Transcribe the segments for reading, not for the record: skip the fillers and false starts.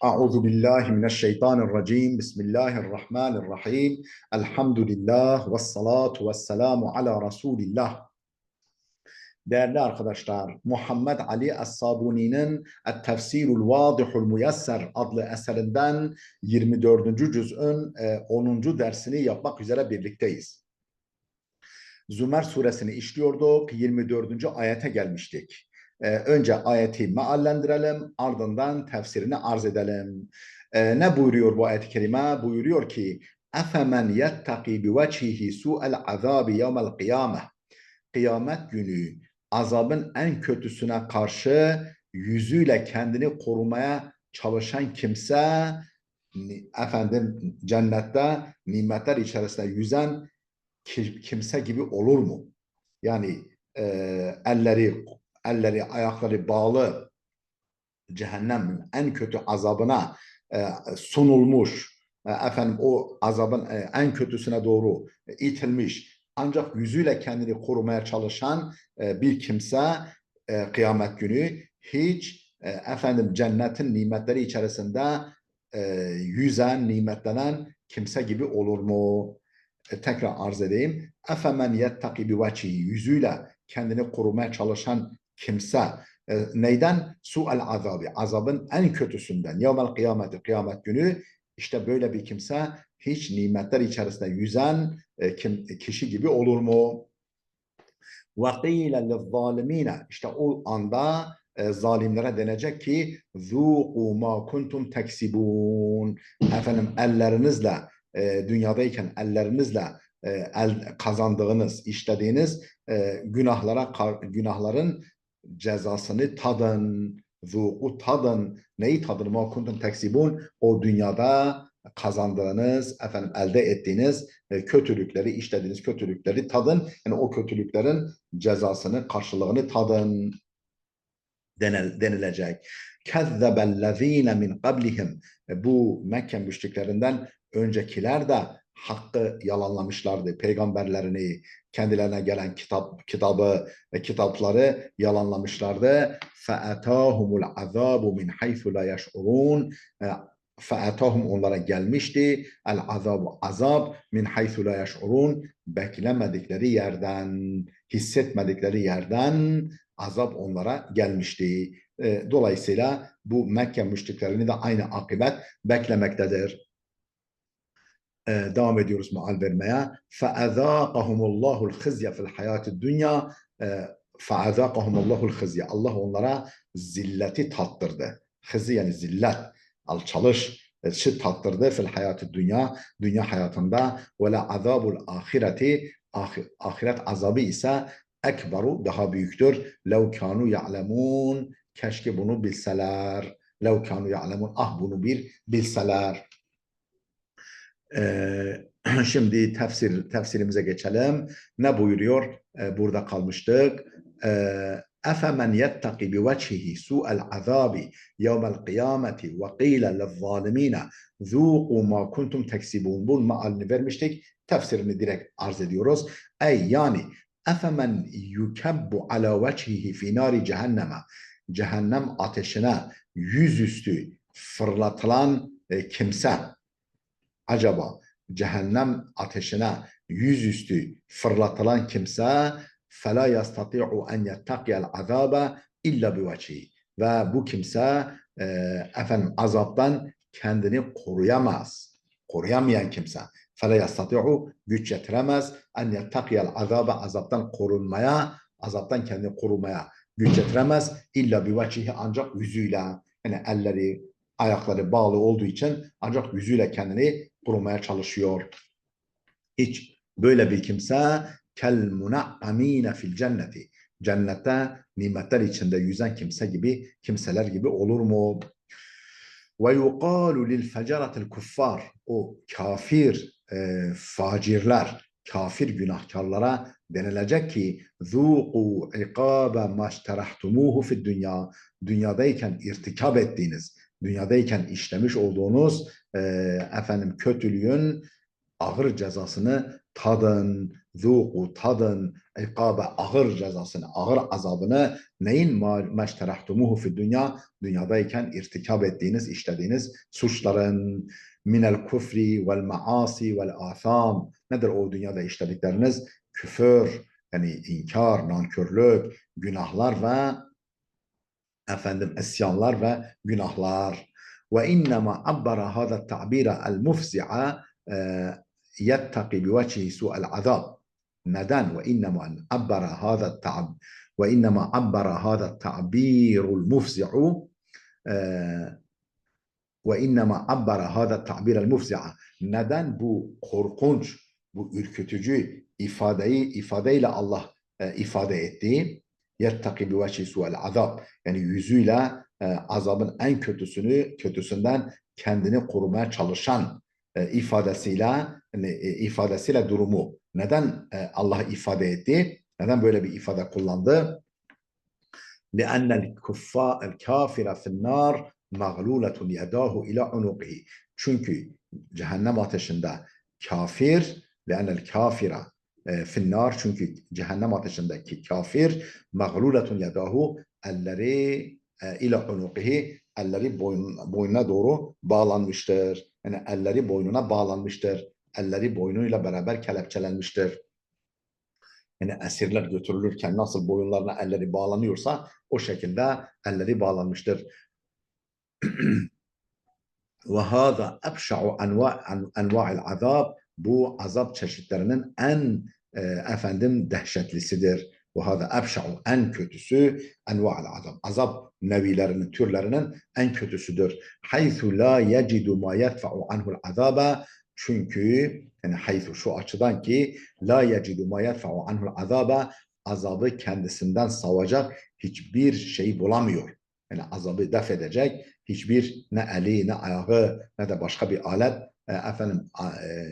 Euzu billahi mineşşeytanirracim. Bismillahirrahmanirrahim. Elhamdülillah ve salatu ve selamu ala Resulillah. Değerli arkadaşlar, Muhammed Ali Es-Sabuni'nin Et-Tefsirul Vadihul Muyesser adlı eserinden 24. cüz'ün 10. dersini yapmak üzere birlikteyiz. Zümer suresini işliyorduk. 24. ayete gelmiştik. Önce ayeti meallendirelim, ardından tefsirini arz edelim. Ne buyuruyor bu ayet-i kerime? Buyuruyor ki اَفَمَنْ يَتَّقِ بِوَجْهِهِ سُوءَ الْعَذَابِ يَوْمَ الْقِيَامَةِ Kıyamet günü azabın en kötüsüne karşı yüzüyle kendini korumaya çalışan kimse, efendim cennette nimetler içerisinde yüzen kimse gibi olur mu? Yani e, elleri ayakları bağlı cehennemin en kötü azabına sunulmuş, efendim o azabın en kötüsüne doğru itilmiş, ancak yüzüyle kendini korumaya çalışan bir kimse kıyamet günü hiç efendim cennetin nimetleri içerisinde yüzen, nimetlenen kimse gibi olur mu? Tekrar arz edeyim. Efemen yettaki bi vecihi, yüzüyle kendini korumaya çalışan kimse neyden? Su'el azabi, azabın en kötüsünden. Yevmel kıyameti, kıyamet günü. İşte böyle bir kimse hiç nimetler içerisinde yüzen kişi gibi olur mu? Ve qîle lizzâlimîne, işte o anda zalimlere denecek ki zûqû mâ kuntum teksibûn, efendim ellerinizle dünyadayken ellerinizle kazandığınız, işlediğiniz günahların cezasını tadın. Zuku tadın. Neyi tadın? Ma kuntum teksibun. O dünyada kazandığınız, efendim elde ettiğiniz kötülükleri, işlediğiniz kötülükleri tadın. Yani o kötülüklerin cezasını, karşılığını tadın denilecek. Kezzebellezine min qablihim. Bu Mekke müşriklerinden öncekiler de hakkı yalanlamışlardı. Peygamberlerini, kendilerine gelen kitapları yalanlamışlardı. فَاَتَاهُمُ الْعَذَابُ مِنْ حَيْثُ لَا يَشْعُرُونَ. فَاَتَاهُمْ onlara gelmişti. El-azabu azab min haythu la yeş'urun, beklemedikleri yerden, hissetmedikleri yerden azap onlara gelmişti. Dolayısıyla bu Mekke müşriklerini de aynı akıbet beklemektedir. Devam ediyoruz meal vermeye. فَاَذَاقَهُمُ اللّٰهُ الْخِزْيَ فِي الْحَيَاةِ الدُّنْيَا. فَاَذَاقَهُمُ اللّٰهُ الْخِزْيَ. Allah onlara zilleti tattırdı. Hızı yani zillet, alçalış tattırdı fil hayatı dünya hayatında. Ve la azabul ahireti, ahiret azabı ise ekberu, daha büyüktür. Lev kanu ya'lemun, keşke bunu bilseler. Lev kanu ya'lemun, ah bunu bir bilseler. Şimdi tefsirimize geçelim. Ne buyuruyor? Burada kalmıştık. Efemen yettaki bi vecihi su'el azabi yevmel kıyameti ve qîle lezzalimine zûqû ma kuntum teksibûn. Bunun mealini vermiştik. Tefsirini direkt arz ediyoruz. Ey yani efemen yukebbu ala vecihi fi nari cehenneme, cehennem ateşine yüzüstü fırlatılan kimse acaba cehennem ateşine yüzüstü fırlatılan kimse فَلَا يَسْتَطِعُ اَنْ يَتَّقِيَ الْعَذَابَ اِلَّا بِوَجْهِ, ve bu kimse efendim azaptan kendini koruyamaz. Koruyamayan kimse. فَلَا يَسْتَطِعُ, güç yetiremez. اَنْ يَتَّقِيَ الْعَذَابَ, azaptan korunmaya, azaptan kendini korumaya güç yetiremez. İlla bivecihi, ancak yüzüyle, yani elleri, ayakları bağlı olduğu için ancak yüzüyle kendini korumaya çalışıyor. Hiç böyle bir kimse kel muna'amine fil cenneti, cennette nimetler içinde yüzen kimseler gibi olur mu? Ve yuqalu lil feceratil kuffar, o kafir facirler, kafir günahkarlara denilecek ki zuqu iqabe maşterahtumuhu fid dünya, dünyadayken irtikab ettiğiniz, dünyadayken işlemiş olduğunuz efendim kötülüğün ağır cezasını tadın. zuqu tadın ikabe ağır cezasını, ağır azabını neyin meşterahtumuhu fi dünya, dünyadayken irtikab ettiğiniz, işlediğiniz suçların minel kufri vel maasi vel atham, nedir o dünyada işledikleriniz? Küfür, yani inkar, nankörlük, günahlar ve isyanlar ve günahlar. Ve innema abbara hâzâ ta'bîra el-mufzi'a yettaki biveçhihi su'el azab. Neden? Ve innema abbara hâzâ ta'bîrul mufzi'u ve innema abbara hâzâ ta'bîrel mufzi'a. Neden bu korkunç, bu ürkütücü ifadeyle Allah ifade etti? Yettaki bi vechi su'el azab. Yani yüzüyle azabın en kötüsünden kendini korumaya çalışan ifadesiyle durumu. Neden Allah ifade etti? Neden böyle bir ifade kullandı? لأن الكافر في النار مغلولة يداه إلى عنقه. Çünkü cehennem ateşinde kafir, لأن الكافر في النار, çünkü cehennem ateşindeki kafir mağluletun yadahu, elleri ile unuqihi, elleri boynuna doğru bağlanmıştır. Yani elleri boynuna bağlanmıştır. Elleri boynuyla beraber kelepçelenmiştir. Yani esirler götürülürken nasıl boyunlarına elleri bağlanıyorsa o şekilde elleri bağlanmıştır. Ve hâzâ ebşa'u enva'il azab, bu azap çeşitlerinin en dehşetlisidir. Ve hâzâ ebşa'u, en kötüsü, enva'il azab, azap nevilerinin, türlerinin en kötüsüdür. Haythu la yecidu ma yedfa'u anhul azaba, çünkü yani haythu, şu açıdan ki la yecidu ma yedfa'u anhul azaba, azabı kendisinden savacak hiçbir şey bulamıyor. Yani azabı def edecek hiçbir ne eli, ne ayağı, ne de başka bir alet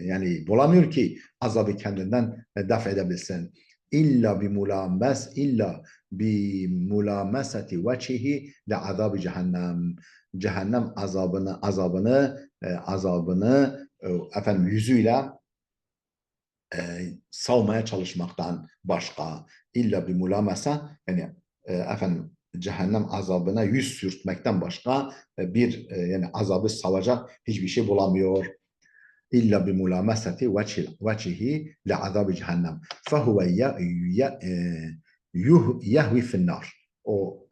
yani bulamıyor ki azabı kendinden def edebilsin. İlla bi mulamesati vecihi le azabı cehennem. Cehennem azabını yüzüyle savmaya çalışmaktan başka. İlla bir mulamesa, yani cehennem azabına yüz sürtmekten başka yani azabı savacak hiçbir şey bulamıyor. İlla bi mulamesati vecihi le azabı cehennem. Fehuve yehvi finnar. O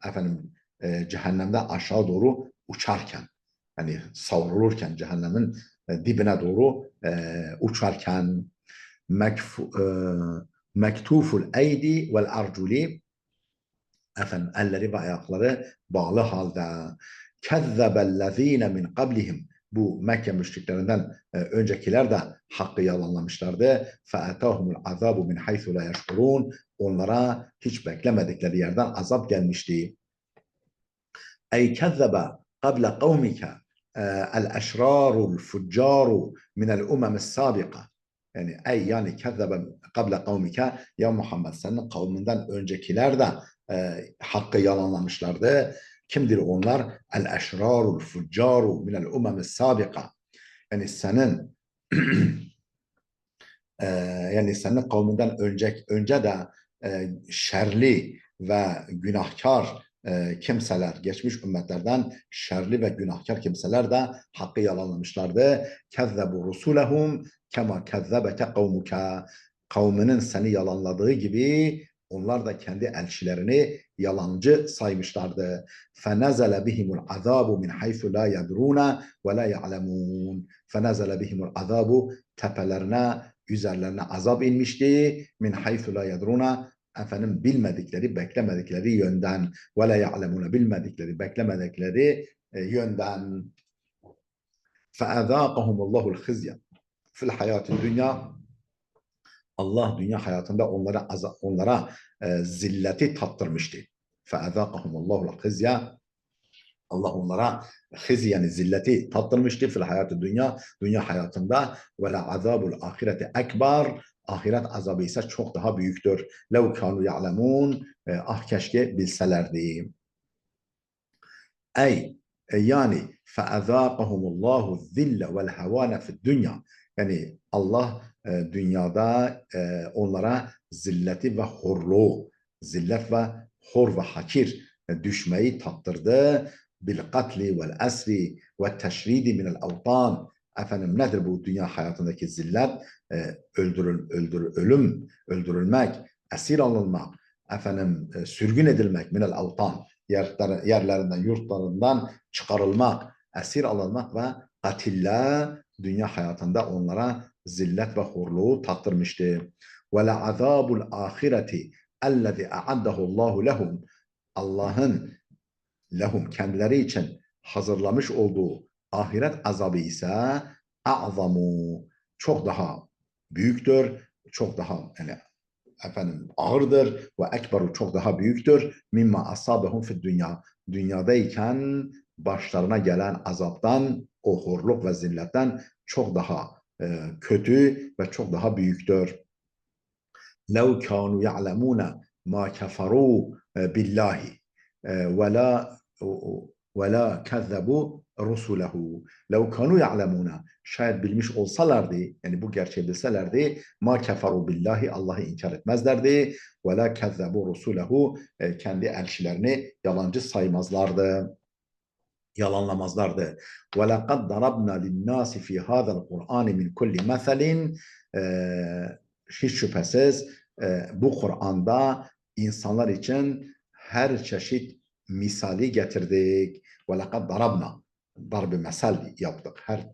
cehennemde aşağı doğru uçarken, yani savrulurken, cehennemin dibine doğru uçarken, mektuful eydi vel arculi, elleri ve ayakları bağlı halde. Kezzebellezine min qablihim, bu Mekke müşriklerinden öncekiler de hakkı yalanlamışlardı. Fe'atahumul azabu min haythu la yeşkurun, onlara hiç beklemedikleri yerden azap gelmişti. Ey kezzebe qabla kavmike el-eşrarul fuccaru minel umemis sabika. Yani kezzebe qabla kavmike, ya Muhammed, senin kavminden öncekiler de hakkı yalanlamışlardı. Kimdir onlar? El-eşrarul fuccaru minel umemis sabika. Yani senin senin kavminden önce de şerli ve günahkar kimseler, geçmiş ümmetlerden şerli ve günahkar kimseler de hakkı yalanlamışlardı. Kezzebu rusulehum kema kezzebeke kavmuka. Kavminin seni yalanladığı gibi onlar da kendi elçilerini yalancı saymışlardı. فَنَزَلَ بِهِمُ الْعَذَابُ مِنْ حَيْثُ لَا يَدْرُونَ وَلَا يَعْلَمُونَ فَنَزَلَ بِهِمُ الْعَذَابُ, tepelerine, üzerlerine azap inmişti. Min haythu la yadruna, bilmedikleri, beklemedikleri yönden. Ve la ya'lemuna, bilmedikleri, beklemedikleri yönden. Fe'azâkahumullahul hizya fil hayatid dünya. Allah dünya hayatında onlara zilleti tattırmıştı. Fe'azâkahumullahul hizya, Allah onlara yani zilleti tattırmıştı fil hayatı dünya hayatında. Ve la azabul ahireti ekber, ahiret azabı ise çok daha büyüktür. Lev kanu ya'lemun, keşke bilselerdi. Yani fe'azâkahumullahu zille vel hevâne fid dünya, Yani Allah dünyada onlara zilleti ve horluğu, zillet ve hor ve hakir düşmeyi tattırdı. Bil katli vel esri ve teşridi minel avtan. Efendim nedir bu dünya hayatındaki zillet? Ölüm, öldürülmek, esir alınmak, efendim sürgün edilmek, minel avtan, yerlerinden, yurtlarından çıkarılmak, esir alınmak ve katille dünya hayatında onlara zillet ve horluğu tattırmıştı. Ve la azabul ahireti ellezî a'addahullahu lehum. Allah'ın lehum kendileri için hazırlamış olduğu ahiret azabı ise a'zamu, çok daha büyüktür, çok daha yani efendim ağırdır ve ekberu, çok daha büyüktür. Mimma asabehum fid dünya, dünyadayken başlarına gelen azaptan, o horluk ve zilletten çok daha kötü ve çok daha büyüktür. لو كانوا يعلمون ما كفروا بالله ولا ولا كذبوا rusulehu. Lev kanu ya'lemuna. Şayet bilmiş olsalardı, yani bu gerçeği bilselerdi, ma keferu billahi, Allah'ı inkar etmezlerdi. Ve la kezzebu rusulehu. Kendi elçilerini yalancı saymazlardı, yalanlamazlardı. Ve laqad darabna linnâsi fî hâzel Kur'an min kulli meselin. Hiç şüphesiz bu Kur'an'da insanlar için her çeşit misali getirdik. Ve lekad darabna, darb-ı mesel yaptık. Her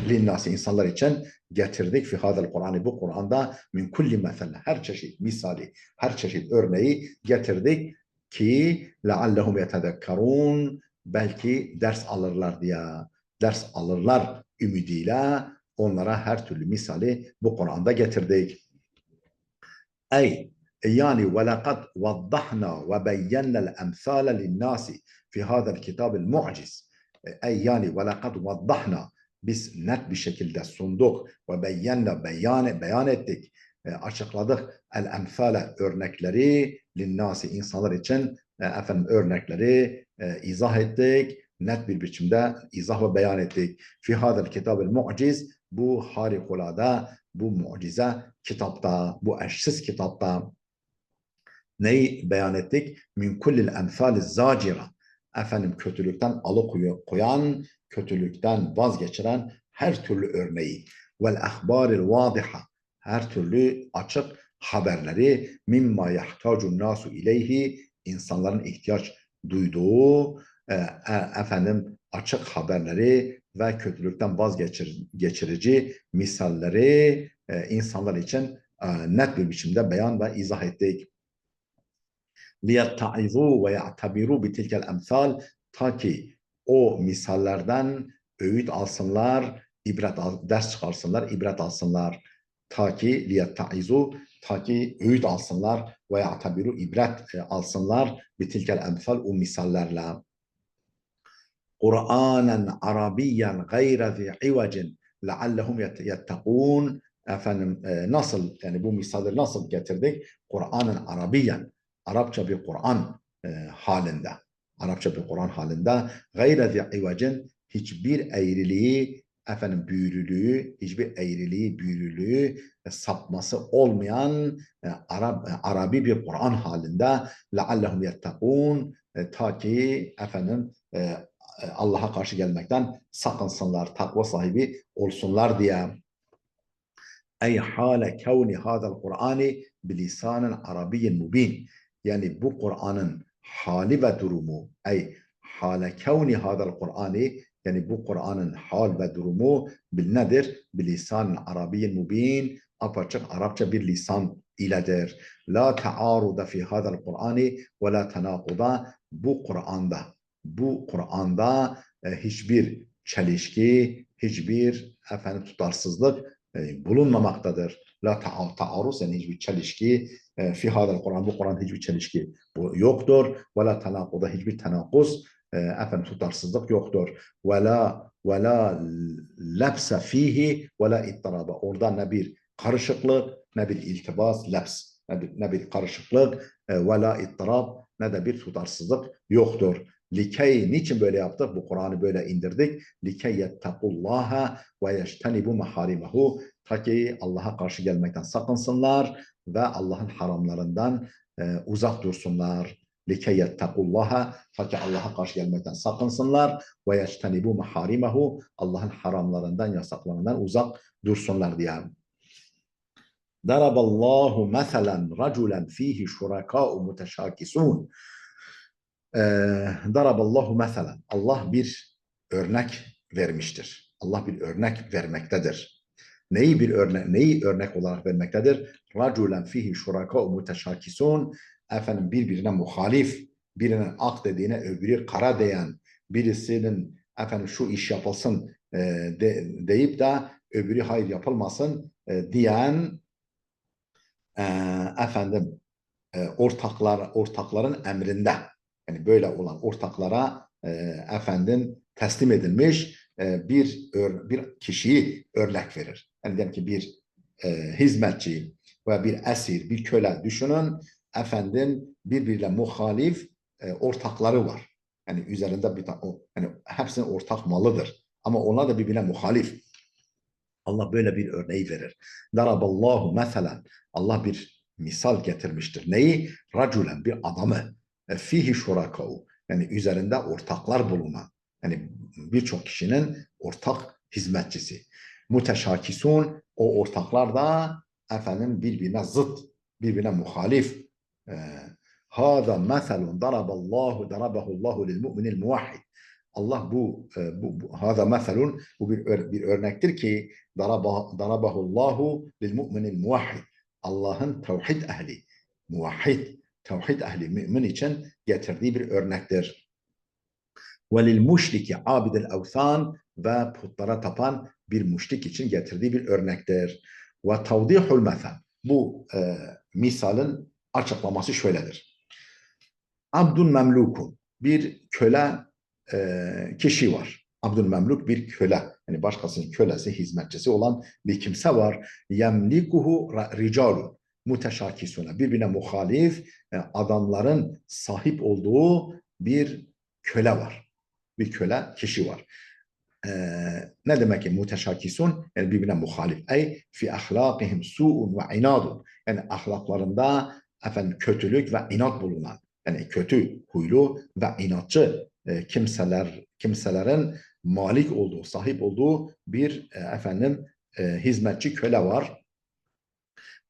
linnâsi, insanlar için getirdik. Fi hadel Kur'an'ı, bu Kur'an'da min kulli mesel, her çeşit misali, her çeşit örneği getirdik ki leallehum yetedekkarun, belki ders alırlar diye, ders alırlar ümidiyle onlara her türlü misali bu Kur'an'da getirdik. Ey yani وَلَقَدْ وَضَّحْنَا وَبَيَّنَّا الْاَمْثَالَ لِلنَّاسِ فِي هَذَا الْكِتَابِ الْمُعْجِزِ. Ey yani وَلَقَدْ وَضَّحْنَا, biz net bir şekilde sunduk ve beyan ettik, açıkladık el-emsale, örnekleri, linnâsi, insanlar için efendim örnekleri izah ettik, net bir biçimde izah ve beyan ettik. Fi hadel kitab-el mu'ciz, bu harikulade, bu mucize kitapta, bu eşsiz kitapta neyi beyan ettik? Min kullil emsali zacira, efendim kötülükten alıkoyan, kötülükten vazgeçiren her türlü örneği, vel ahbaril vadiha, her türlü açık haberleri, mimma yahtacun nasu ileyhi, insanların ihtiyaç duyduğu efendim açık haberleri ve kötülükten vazgeçirici misalleri insanlar için net bir biçimde beyan ve izah ettik. لِيَتَّعِظُوا وَيَعْتَبِرُوا بِتِلْكَ الْاَمْثَالِ, ta ki o misallerden öğüt alsınlar, ders çıkarsınlar, ibret alsınlar. Ta ki liyettaizu, ta ki öğüt alsınlar ve ya'tabiru, ibret alsınlar, bitilkel emsal, o misallerle. Kur'anen Arabiyyen gayre zi ivacin leallehum yettekûn. Efendim nasıl, yani bu misalleri nasıl getirdik? Kur'anen Arabiyyen, Arapça bir Kur'an halinde. Arapça bir Kur'an halinde. Gayre zi ivacin, hiçbir eğriliği, efendim büyürülüğü, hiçbir eğriliği, büyürülüğü, sapması olmayan Arabi bir Kur'an halinde. Leallehum yettekûn, ta ki efendim Allah'a karşı gelmekten sakınsınlar, takva sahibi olsunlar diye. Ey hale kevni hadal Kur'ani bilisanen arabiyyin mubin. Yani bu Kur'an'ın hali ve durumu, ey hale kevni hadal Kur'ani, yani bu Kur'an'ın hal ve durumu nedir? Bilisanen arabiyyin mubin, apaçık Arapça bir lisan iledir. La ta'aruda fi hadal Kur'ani ve la tenakuda, bu Kur'an'da hiçbir çelişki, hiçbir tutarsızlık bulunmamaktadır. La ta'aruz, yani hiçbir çelişki, fi hadal Kur'an, bu Kur'an hiçbir çelişki yoktur. Ve la tenakuda, hiçbir tenakuz, tutarsızlık yoktur. Ve la lebse fihi ve la ittiraba, orada ne bir karışıklık, ne bir iltibas, lebs, ne bir karışıklık, ve la ittirab, ne de bir tutarsızlık yoktur. Likey, niçin böyle yaptık? Bu Kur'an'ı böyle indirdik. Likey yettekullaha ve yeştenibu maharimehu. Ta ki Allah'a karşı gelmekten sakınsınlar ve Allah'ın haramlarından uzak dursunlar. Likey yettekullaha, ta ki Allah'a karşı gelmekten sakınsınlar ve yeştenibu maharimehu. Allah'ın haramlarından, yasaklarından uzak dursunlar diye. Daraballahu meselen raculen fihi şurakâ'u muteşâkisûn. Daraballahu meselen. Allah bir örnek vermiştir. Allah bir örnek vermektedir. Neyi örnek olarak vermektedir? Raculen fihi şurakâ'u muteşâkisûn. Efendim birbirine muhalif, birinin ak dediğine öbürü kara diyen, birisinin efendim şu iş yapılsın deyip de öbürü hayır yapılmasın diyen efendim ortakların emrinde, yani böyle olan ortaklara efendim teslim edilmiş bir kişiyi örnek verir. Yani diyelim ki bir hizmetçi ve bir esir, bir köle düşünün. Efendim birbiriyle muhalif ortakları var. Yani üzerinde bir tane, yani hepsinin ortak malıdır. Ama onlar da birbirine muhalif. Allah böyle bir örneği verir. Daraballahu meselen. Allah bir misal getirmiştir. Neyi? Raculen, bir adamı. Fihi şurakau. Yani üzerinde ortaklar bulunan. Yani birçok kişinin ortak hizmetçisi. Muteşakisun. O ortaklar da efendim birbirine zıt, birbirine muhalif. Hâzâ meselun darabahullahu lil mu'minil muvahhid. Allah hâzâ meselun, bu bir örnektir ki darabahullahu lil mu'minil muvahhid. Allah'ın tevhid ehli, muvahhid, tevhid ehli mümin için getirdiği bir örnektir. Ve lil müşriki abidel evsan, ve putlara tapan bir müşrik için getirdiği bir örnektir. Ve tavdihul mesel. Bu misalın açıklaması şöyledir. Abdun memlukun, bir köle kişi var. Abdülmemluk bir köle. Yani başkasının kölesi, hizmetçisi olan bir kimse var. Yemlikuhu ricalu muteşakisuna. Birbirine muhalif adamların sahip olduğu bir köle var. Bir köle kişi var. Ne demek ki muteşakisun? Yani birbirine muhalif. Ey fi ahlakihim su'un ve inadun. Yani ahlaklarında efendim kötülük ve inat bulunan. Yani kötü huylu ve inatçı kimselerin malik olduğu, sahip olduğu bir efendim hizmetçi köle var.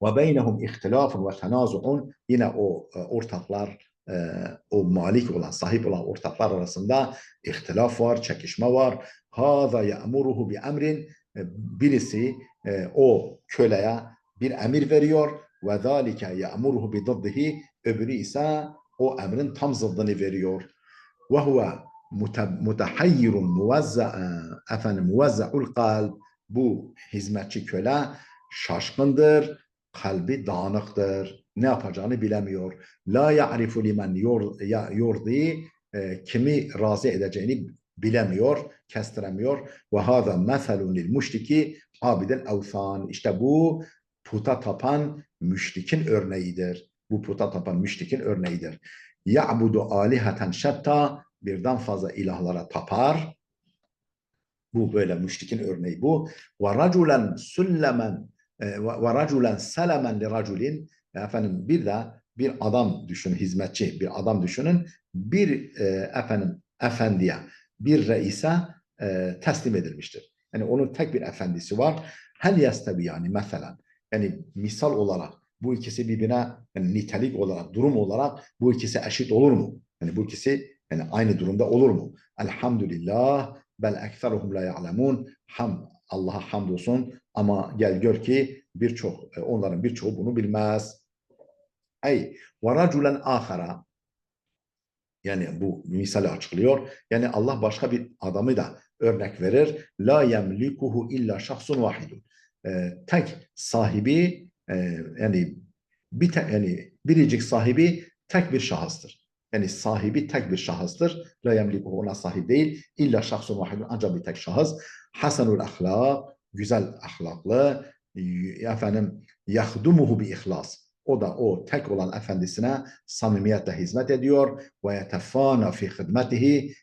Ve beynehum ihtilafun ve tenazuun. Yine o ortaklar, o malik olan, sahip olan ortaklar arasında ihtilaf var, çekişme var. Hâzâ ye'muruhu bi emrin. Birisi o köleye bir emir veriyor. Ve zâlike ye'muruhu bi ziddihi. Öbürü ise o emrin tam zıddını veriyor. Ve huve mutehayyirun muvezza'ul kalb. Bu hizmetçi köle şaşkındır, kalbi dağınıktır, ne yapacağını bilemiyor. La ya'rifu limen yurdi, kimi razı edeceğini bilemiyor, kestiremiyor. Ve hâzâ meselun lil müşriki abidel evsan. İşte bu puta tapan müşrikin örneğidir. Bu puta tapan müşrikin örneğidir. Ya'budu aliheten şetta, birden fazla ilahlara tapar. Bu böyle müşrikin örneği bu. Ve raculen süllemen ve raculen selemen li raculin. Efendim bir de bir adam düşünün, hizmetçi bir adam düşünün. Bir efendim efendiye, bir reise teslim edilmiştir. Yani onun tek bir efendisi var. Hel yestebi, yani mesela. Yani misal olarak bu ikisi birbirine, yani nitelik olarak, durum olarak bu ikisi eşit olur mu? Yani bu ikisi yani aynı durumda olur mu? Elhamdülillah bel ekseruhum la ya'lemun. Allah'a hamdolsun ama gel gör ki onların birçoğu bunu bilmez. Ey ve raculen ahara, yani bu misali açıklıyor. Yani Allah başka bir adamı da örnek verir. La yemlikuhu illa şahsun vahidun. Tek sahibi yani biricik sahibi tek bir şahıstır. Yani sahibi tek bir şahıstır. La yemlikuhu, ona sahip değil. İlla şahsun vahidun, ancak bir tek şahıs. Hasanul ahlak, güzel ahlaklı. Efendim yahdumuhu bi ihlas. O da o tek olan efendisine samimiyetle hizmet ediyor. Ve yetefâna fi hizmetihi,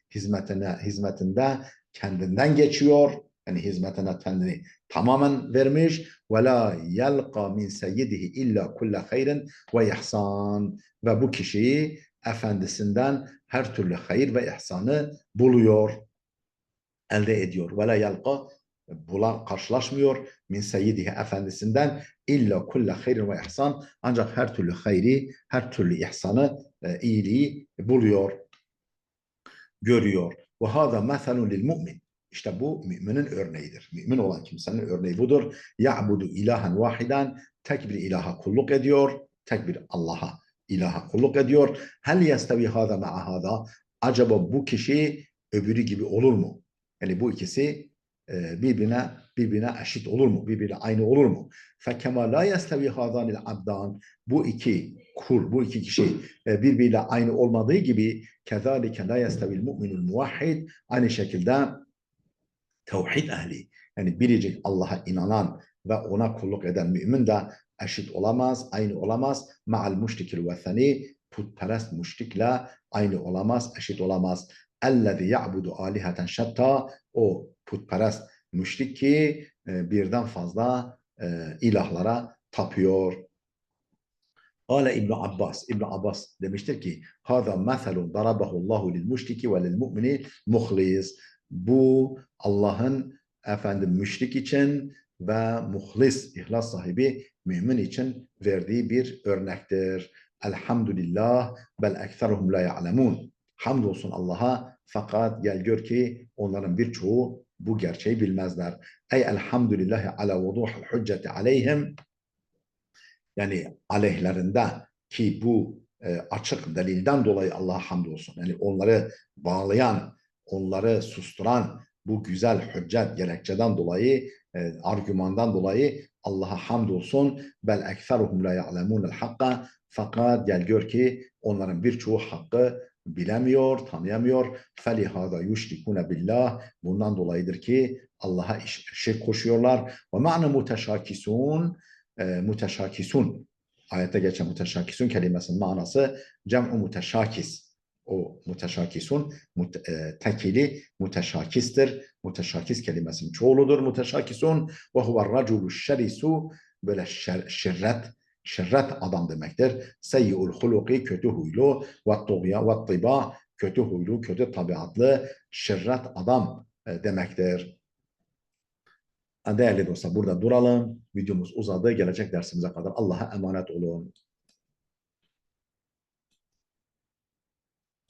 hizmetinde kendinden geçiyor. Yani hizmetine kendini tamamen vermiş. Ve la yelqa min seyyidihi illa kulle hayrin ve ihsan. Ve bu kişiyi efendisinden her türlü hayır ve ihsanı buluyor, elde ediyor. Ve la yelqa, karşılaşmıyor min seyyidihi, efendisinden illa kulle hayrin ve ihsan, ancak her türlü hayri, her türlü ihsanı, iyiliği buluyor, görüyor. Ve hâzâ meselun lil mu'min. İşte bu müminin örneğidir. Mümin olan kimsenin örneği budur. Ya'budu ilahen vahiden, tek bir ilaha kulluk ediyor, tek bir Allah'a, ilaha kulluk ediyor. Hel yestevi hâzâ ma'a hâzâ, acaba bu kişi öbürü gibi olur mu? Yani bu ikisi birbirine eşit olur mu? Birbirine aynı olur mu? Fekema la yestevi hâzânil abdan, bu iki kul, bu iki kişi birbiriyle aynı olmadığı gibi kezalike la yestevil mu'minul muvahhid, aynı şekilde tevhid ehli, yani biricik Allah'a inanan ve ona kulluk eden mümin de eşit olamaz, aynı olamaz. Ma'al müşrikil vethani, putperest müşrikle aynı olamaz, eşit olamaz. Ellezî ya'budu aliheten şetta, o putperest müşrik ki birden fazla ilahlara tapıyor. Kâle İbn Abbas, İbn Abbas demiştir ki, hâzâ meselun darabahullahu lil müşriki ve lil mu'mini muhlis. Bu Allah'ın müşrik için ve muhlis, ihlas sahibi mümin için verdiği bir örnektir. Elhamdülillah bel ekseruhum la ya'lemun. Hamdolsun Allah'a, fakat gel gör ki onların birçoğu bu gerçeği bilmezler. Ey elhamdülillahi ala vuduhul hücceti aleyhim, yani aleyhlerinde, ki bu açık delilden dolayı Allah'a hamdolsun. Yani onları bağlayan, onları susturan bu güzel hüccet gerekçeden dolayı, argümandan dolayı Allah'a hamdolsun. Bel ekseruhum la ya'lemunel hakka, fakat gel gör ki onların birçoğu hakkı bilemiyor, tanıyamıyor. Felihâzâ yüşrikûne billah, bundan dolayıdır ki Allah'a şirk koşuyorlar. Ve ma'ne muteşâkisûn, müteşakisun. Ayette geçen müteşakisun kelimesinin manası cem'u müteşakis. O müteşakisun tekili müteşakistir. Müteşakis kelimesinin çoğuludur. Müteşakisun ve huve raculu şerisu, böyle şirret adam demektir. Seyyi'ul huluki, kötü huylu, ve tuğya ve tiba, kötü huylu, kötü tabiatlı, şirret adam demektir. Değerli dostlar, burada duralım. Videomuz uzadı. Gelecek dersimize kadar Allah'a emanet olun.